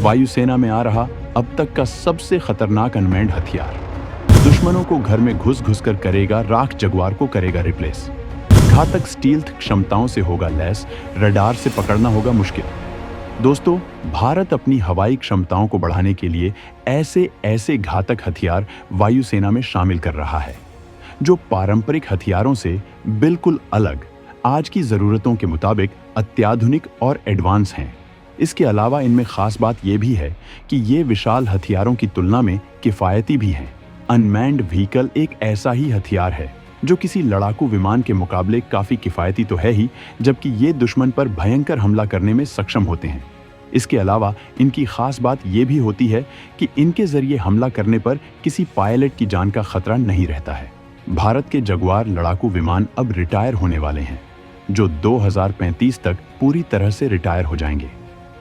वायुसेना में आ रहा अब तक का सबसे खतरनाक अनमैन्ड हथियार। दुश्मनों को घर में घुस घुस कर करेगा राख, जगुआर को करेगा रिप्लेस। घातक स्टील्थ क्षमताओं से होगा लैस, रडार से पकड़ना होगा मुश्किल। दोस्तों, भारत अपनी हवाई क्षमताओं को बढ़ाने के लिए ऐसे ऐसे घातक हथियार वायुसेना में शामिल कर रहा है जो पारंपरिक हथियारों से बिल्कुल अलग, आज की जरूरतों के मुताबिक अत्याधुनिक और एडवांस हैं। इसके अलावा इनमें खास बात यह भी है कि ये विशाल हथियारों की तुलना में किफायती भी हैं। अनमैन्ड व्हीकल एक ऐसा ही हथियार है जो किसी लड़ाकू विमान के मुकाबले काफी किफायती तो है ही, जबकि ये दुश्मन पर भयंकर हमला करने में सक्षम होते हैं। इसके अलावा इनकी खास बात यह भी होती है कि इनके जरिए हमला करने पर किसी पायलट की जान का खतरा नहीं रहता है। भारत के जगुआर लड़ाकू विमान अब रिटायर होने वाले हैं, जो 2035 तक पूरी तरह से रिटायर हो जाएंगे।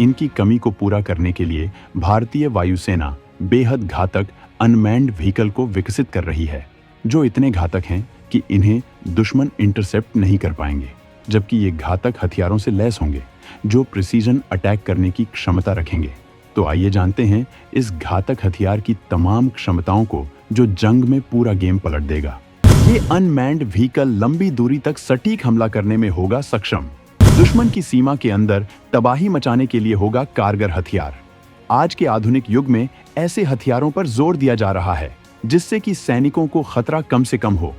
इनकी कमी को पूरा करने के लिए भारतीय वायुसेना बेहद घातक अनमैन्ड व्हीकल को विकसित कर रही है, जो इतने घातक हैं कि इन्हें दुश्मन इंटरसेप्ट नहीं कर पाएंगे, जबकि ये घातक हथियारों से लैस होंगे जो प्रिसीजन अटैक करने की क्षमता रखेंगे। तो आइए जानते हैं इस घातक हथियार की तमाम क्षमताओं को जो जंग में पूरा गेम पलट देगा। ये अनमैन्ड व्हीकल लंबी दूरी तक सटीक हमला करने में होगा सक्षम। दुश्मन की सीमा के अंदर तबाही मचाने के लिए होगा कारगर हथियार। आज के आधुनिक युग में ऐसे हथियारों पर जोर दिया जा रहा है जिससे कि सैनिकों को खतरा कम से कम हो।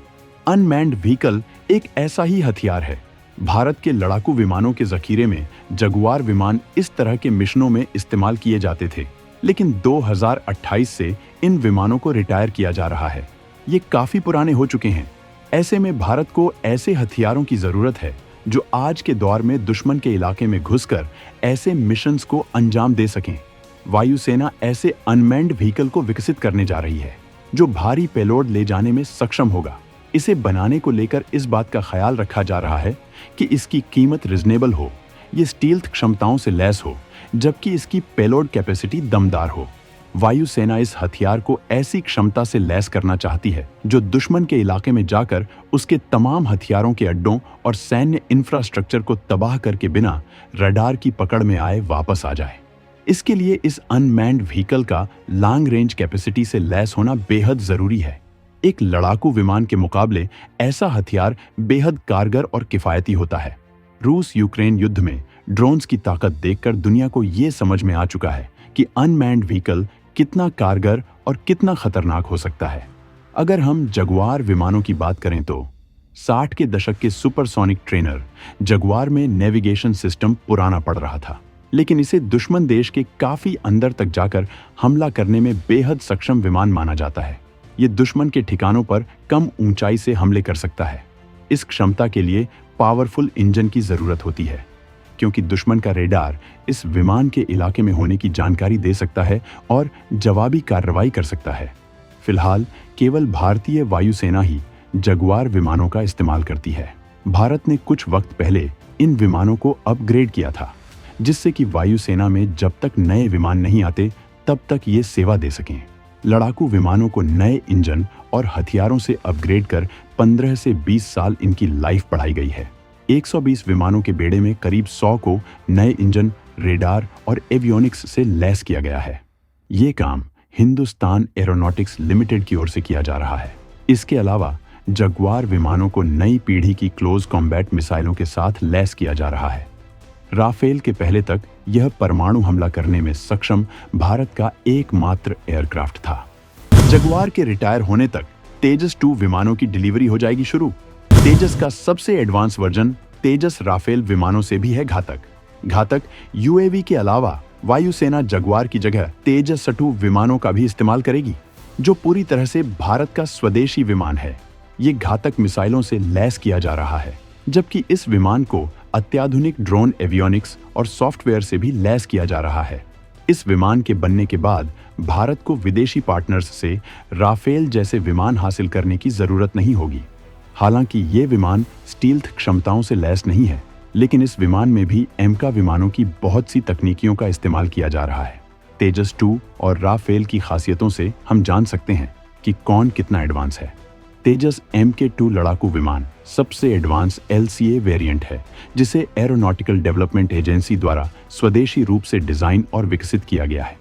अनमैन्ड व्हीकल एक ऐसा ही हथियार है। भारत के लड़ाकू विमानों के जखीरे में जगुआर विमान इस तरह के मिशनों में इस्तेमाल किए जाते थे, लेकिन 2028 से इन विमानों को रिटायर किया जा रहा है। ये काफी पुराने हो चुके हैं। ऐसे में भारत को ऐसे हथियारों की जरूरत है जो आज के दौर में दुश्मन के इलाके में घुसकर ऐसे मिशंस को अंजाम दे सकें। वायुसेना ऐसे अनमैन्ड व्हीकल को विकसित करने जा रही है जो भारी पेलोड ले जाने में सक्षम होगा। इसे बनाने को लेकर इस बात का ख्याल रखा जा रहा है कि इसकी कीमत रिजनेबल हो, ये स्टील्थ क्षमताओं से लैस हो, जबकि इसकी पेलोड कैपेसिटी दमदार हो। वायुसेना इस हथियार को ऐसी क्षमता से लैस करना चाहती है जो दुश्मन के इलाके में जाकर उसके तमाम हथियारों के अड्डों और सैन्य इंफ्रास्ट्रक्चर को तबाह करके बिना रडार की पकड़ में आए वापस आ जाए। इसके लिए इस अनमैन्ड व्हीकल का लॉन्ग रेंज कैपेसिटी से लैस होना बेहद जरूरी है। एक लड़ाकू विमान के मुकाबले ऐसा हथियार बेहद कारगर और किफायती होता है। रूस यूक्रेन युद्ध में ड्रोन्स की ताकत देखकर दुनिया को ये समझ में आ चुका है कि अनमैन्ड व्हीकल कितना कारगर और कितना खतरनाक हो सकता है। अगर हम जगुआर विमानों की बात करें तो 60 के दशक के सुपरसोनिक ट्रेनर जगुआर में नेविगेशन सिस्टम पुराना पड़ रहा था, लेकिन इसे दुश्मन देश के काफी अंदर तक जाकर हमला करने में बेहद सक्षम विमान माना जाता है। ये दुश्मन के ठिकानों पर कम ऊंचाई से हमले कर सकता है। इस क्षमता के लिए पावरफुल इंजन की जरूरत होती है, क्योंकि दुश्मन का रेडार इस विमान के इलाके में होने की जानकारी दे सकता है और जवाबी कार्रवाई कर सकता है। फिलहाल केवल भारतीय वायुसेना ही जगुआर विमानों का इस्तेमाल करती है। भारत ने कुछ वक्त पहले इन विमानों को अपग्रेड किया था, जिससे कि वायुसेना में जब तक नए विमान नहीं आते तब तक ये सेवा दे सकें। लड़ाकू विमानों को नए इंजन और हथियारों से अपग्रेड कर 15 से 20 साल इनकी लाइफ बढ़ाई गई है। 120 विमानों के बेड़े में करीब 100 को नए इंजन, रेडार और एवियोनिक्स से लैस किया गया है। ये काम हिंदुस्तान एरोनॉटिक्स लिमिटेड की ओर से किया जा रहा है। इसके अलावा जगुआर विमानों को नई पीढ़ी की क्लोज कॉम्बैट मिसाइलों के साथ लैस किया जा रहा है। राफेल के पहले तक यह परमाणु हमला करने में सक्षम भारत का एकमात्र एयरक्राफ्ट था। जगुआर के रिटायर होने तक तेजस 2 विमानों की डिलीवरी हो जाएगी शुरू। तेजस का सबसे एडवांस वर्जन तेजस राफेल विमानों से भी है घातक। यूएवी के अलावा वायुसेना जगुआर की जगह तेजस 2 विमानों का भी इस्तेमाल करेगी, जो पूरी तरह से भारत का स्वदेशी विमान है। ये घातक मिसाइलों से लैस किया जा रहा है, जबकि इस विमान को अत्याधुनिक ड्रोन एवियोनिक्स और सॉफ्टवेयर से भी लैस किया जा रहा है। इस विमान के बनने के बाद भारत को विदेशी पार्टनर्स से राफेल जैसे विमान हासिल करने की जरूरत नहीं होगी। हालांकि ये विमान स्टील्थ क्षमताओं से लैस नहीं है, लेकिन इस विमान में भी एमका विमानों की बहुत सी तकनीकियों का इस्तेमाल किया जा रहा है। तेजस 2 और राफेल की खासियतों से हम जान सकते हैं कि कौन कितना एडवांस है। तेजस MK2 लड़ाकू विमान सबसे एडवांस LCA वेरिएंट है, जिसे एरोनॉटिकल डेवलपमेंट एजेंसी द्वारा स्वदेशी रूप से डिजाइन और विकसित किया गया है।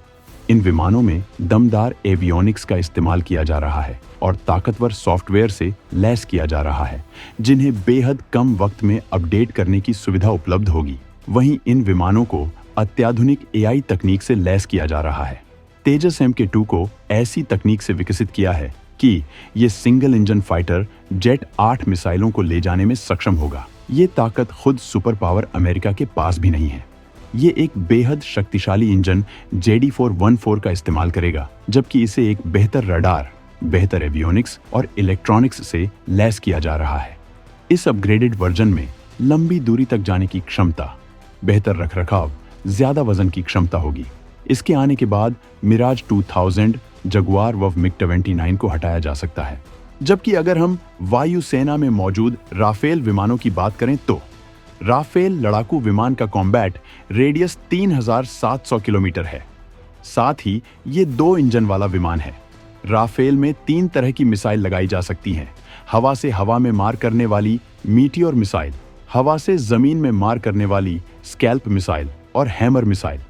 इन विमानों में दमदार एवियोनिक्स का इस्तेमाल किया जा रहा है और ताकतवर सॉफ्टवेयर से लैस किया जा रहा है, जिन्हें बेहद कम वक्त में अपडेट करने की सुविधा उपलब्ध होगी। वहीं इन विमानों को अत्याधुनिक AI तकनीक से लैस किया जा रहा है। तेजस MK2 को ऐसी तकनीक से विकसित किया है कि ये सिंगल इंजन फाइटर जेट 8 मिसाइलों को ले जाने में सक्षम होगा। ये ताकत खुद सुपर पावर अमेरिका के पास भी नहीं है। ये एक बेहद शक्तिशाली इंजन JD414 का इस्तेमाल करेगा, जबकि इसे एक बेहतर रडार, बेहतर एवियोनिक्स और इलेक्ट्रॉनिक्स से लैस किया जा रहा है। इस अपग्रेडेड वर्जन में लंबी दूरी तक जाने की क्षमता, बेहतर रखरखाव, ज्यादा वजन की क्षमता होगी। इसके आने के बाद मिराज 2000, जगुआर व MiG-29 को हटाया जा सकता है। जबकि अगर हम वायुसेना में मौजूद राफेल विमानों की बात करें तो राफेल लड़ाकू विमान का कॉम्बैट रेडियस 3700 किलोमीटर है। साथ ही ये 2 इंजन वाला विमान है। राफेल में 3 तरह की मिसाइल लगाई जा सकती हैं। हवा से हवा में मार करने वाली मीटियोर मिसाइल, हवा से जमीन में मार करने वाली स्कैल्प मिसाइल और हैमर मिसाइल।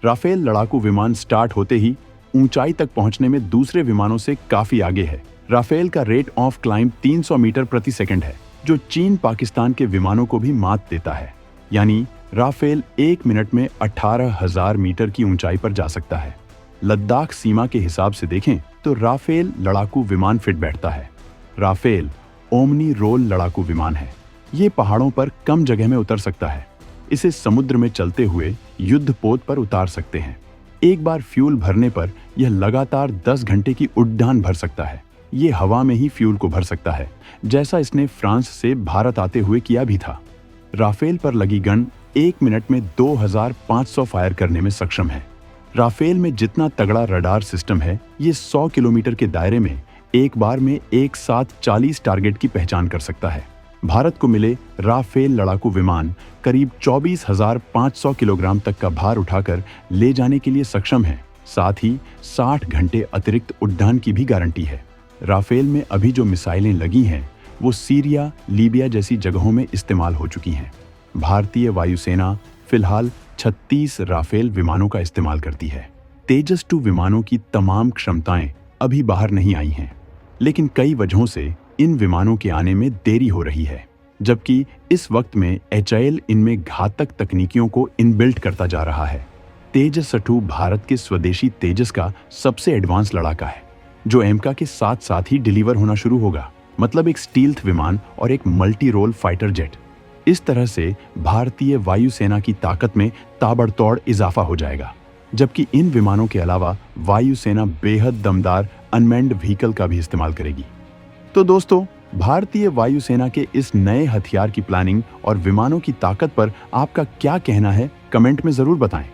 राफेल लड़ाकू विमान स्टार्ट होते ही ऊंचाई तक पहुंचने में दूसरे विमानों से काफी आगे है। राफेल का रेट ऑफ क्लाइंब 300 मीटर प्रति सेकंड है, जो चीन पाकिस्तान के विमानों को भी मात देता है। यानी राफेल 1 मिनट में 18,000 मीटर की ऊंचाई पर जा सकता है। लद्दाख सीमा के हिसाब से देखें तो राफेल लड़ाकू विमान फिट बैठता है। राफेल ओमनी रोल लड़ाकू विमान है। ये पहाड़ों पर कम जगह में उतर सकता है। इसे समुद्र में चलते हुए युद्ध पोत पर उतार सकते हैं। एक बार फ्यूल भरने पर यह लगातार 10 घंटे की उड़ान भर सकता है। ये हवा में ही फ्यूल को भर सकता है, जैसा इसने फ्रांस से भारत आते हुए किया भी था। राफेल पर लगी गन 1 मिनट में 2500 फायर करने में सक्षम है। राफेल में जितना तगड़ा रडार सिस्टम है, ये 100 किलोमीटर के दायरे में एक बार में एक साथ 40 टारगेट की पहचान कर सकता है। भारत को मिले राफेल लड़ाकू विमान करीब 24,500 किलोग्राम तक का भार उठाकर ले जाने के लिए सक्षम है। साथ ही 60 घंटे अतिरिक्त उड़ान की भी गारंटी है। राफेल में अभी जो मिसाइलें लगी हैं, वो सीरिया, लीबिया जैसी जगहों में इस्तेमाल हो चुकी हैं। भारतीय वायुसेना फिलहाल 36 राफेल विमानों का इस्तेमाल करती है। तेजस 2 विमानों की तमाम क्षमताएं अभी बाहर नहीं आई हैं, लेकिन कई वजहों से इन विमानों के आने में देरी हो रही है। जबकि इस वक्त में HAL इनमें घातक तकनीकियों को इनबिल्ट करता जा रहा है। तेजस 2 भारत के स्वदेशी तेजस का सबसे एडवांस लड़ाका है, जो एमका के साथ साथ ही डिलीवर होना शुरू होगा। मतलब एक स्टील्थ विमान और एक मल्टी रोल फाइटर जेट। इस तरह से भारतीय वायुसेना की ताकत में ताबड़तोड़ इजाफा हो जाएगा। जबकि इन विमानों के अलावा वायुसेना बेहद दमदार अनमैन्ड व्हीकल का भी इस्तेमाल करेगी। तो दोस्तों, भारतीय वायुसेना के इस नए हथियार की प्लानिंग और विमानों की ताकत पर आपका क्या कहना है, कमेंट में जरूर बताएं।